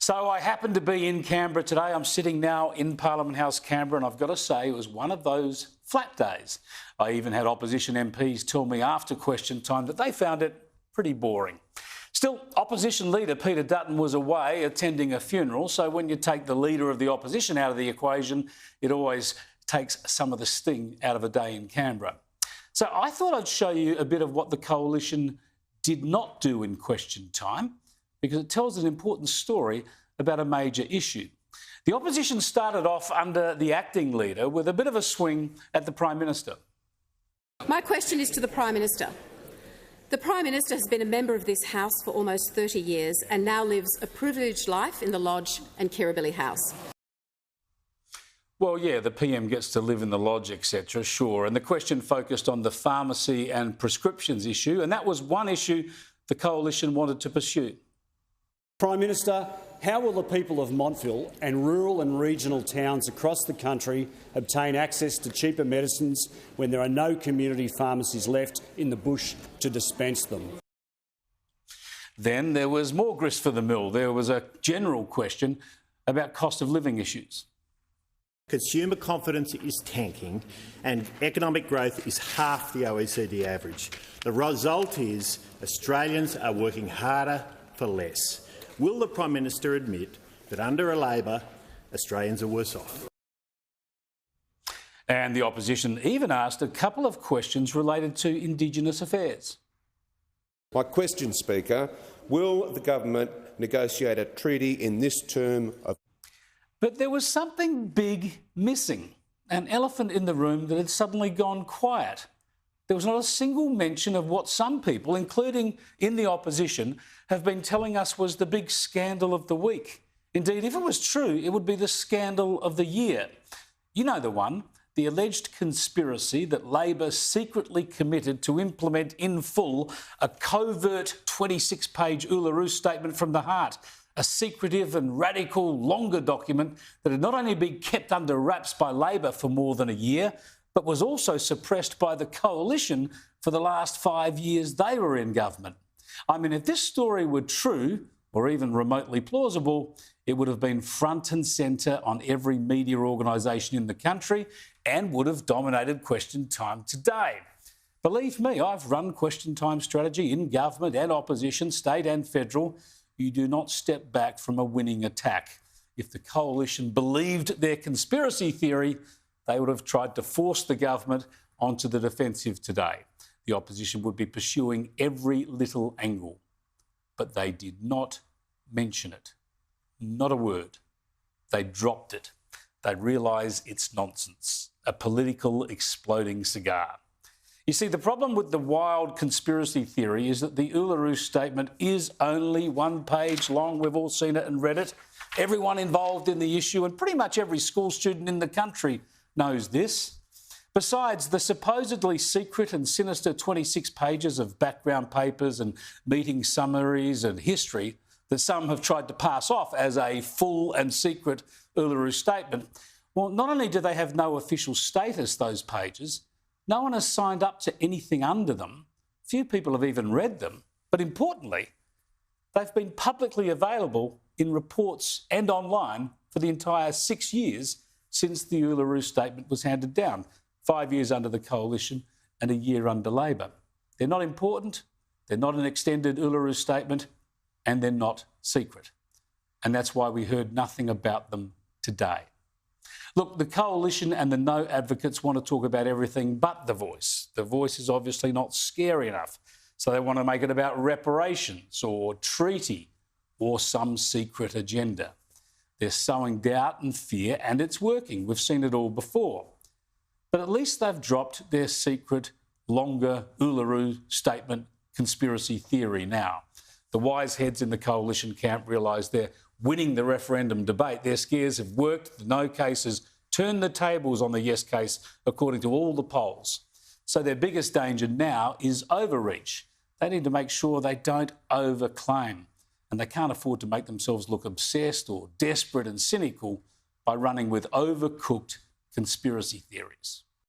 So I happen to be in Canberra today. I'm sitting now in Parliament House, Canberra, and I've got to say it was one of those flat days. I even had opposition MPs tell me after question time that they found it pretty boring. Still, opposition leader Peter Dutton was away attending a funeral, so when you take the leader of the opposition out of the equation, it always takes some of the sting out of a day in Canberra. So I thought I'd show you a bit of what the Coalition did not do in question time, because it tells an important story about a major issue. The opposition started off under the acting leader with a bit of a swing at the Prime Minister. My question is to the Prime Minister. The Prime Minister has been a member of this House for almost 30 years and now lives a privileged life in the Lodge and Kirribilli House. Well, yeah, the PM gets to live in the Lodge, etc., sure. And the question focused on the pharmacy and prescriptions issue, and that was one issue the Coalition wanted to pursue. Prime Minister, how will the people of Montville and rural and regional towns across the country obtain access to cheaper medicines when there are no community pharmacies left in the bush to dispense them? Then there was more grist for the mill. There was a general question about cost of living issues. Consumer confidence is tanking and economic growth is half the OECD average. The result is Australians are working harder for less. Will the Prime Minister admit that under a Labor, Australians are worse off? And the opposition even asked a couple of questions related to Indigenous affairs. My question, Speaker, will the government negotiate a treaty in this term of... But there was something big missing, an elephant in the room that had suddenly gone quiet. There was not a single mention of what some people, including in the opposition, have been telling us was the big scandal of the week. Indeed, if it was true, it would be the scandal of the year. You know the one, the alleged conspiracy that Labor secretly committed to implement in full a covert 26-page Uluru Statement from the Heart, a secretive and radical longer document that had not only been kept under wraps by Labor for more than a year, but was also suppressed by the Coalition for the last 5 years they were in government. I mean, if this story were true, or even remotely plausible, it would have been front and centre on every media organisation in the country and would have dominated Question Time today. Believe me, I've run Question Time strategy in government and opposition, state and federal. You do not step back from a winning attack. If the Coalition believed their conspiracy theory, they would have tried to force the government onto the defensive today. The opposition would be pursuing every little angle. But they did not mention it. Not a word. They dropped it. They realise it's nonsense, a political exploding cigar. You see, the problem with the wild conspiracy theory is that the Uluru Statement is only 1 page long. We've all seen it and read it. Everyone involved in the issue and pretty much every school student in the country knows this. Besides, the supposedly secret and sinister 26 pages of background papers and meeting summaries and history that some have tried to pass off as a full and secret Uluru Statement, well, not only do they have no official status, those pages, no one has signed up to anything under them. Few people have even read them. But importantly, they've been publicly available in reports and online for the entire 6 years since the Uluru Statement was handed down, 5 years under the Coalition and a year under Labor. They're not important, they're not an extended Uluru Statement, and they're not secret. And that's why we heard nothing about them today. Look, the Coalition and the No advocates want to talk about everything but the Voice. The Voice is obviously not scary enough, so they want to make it about reparations or treaty or some secret agenda. They're sowing doubt and fear, and it's working. We've seen it all before. But at least they've dropped their secret, longer Uluru Statement conspiracy theory now. The wise heads in the Coalition camp realise they're winning the referendum debate. Their scares have worked. The no cases turned the tables on the yes case, according to all the polls. So their biggest danger now is overreach. They need to make sure they don't overclaim. And they can't afford to make themselves look obsessed or desperate and cynical by running with overcooked conspiracy theories.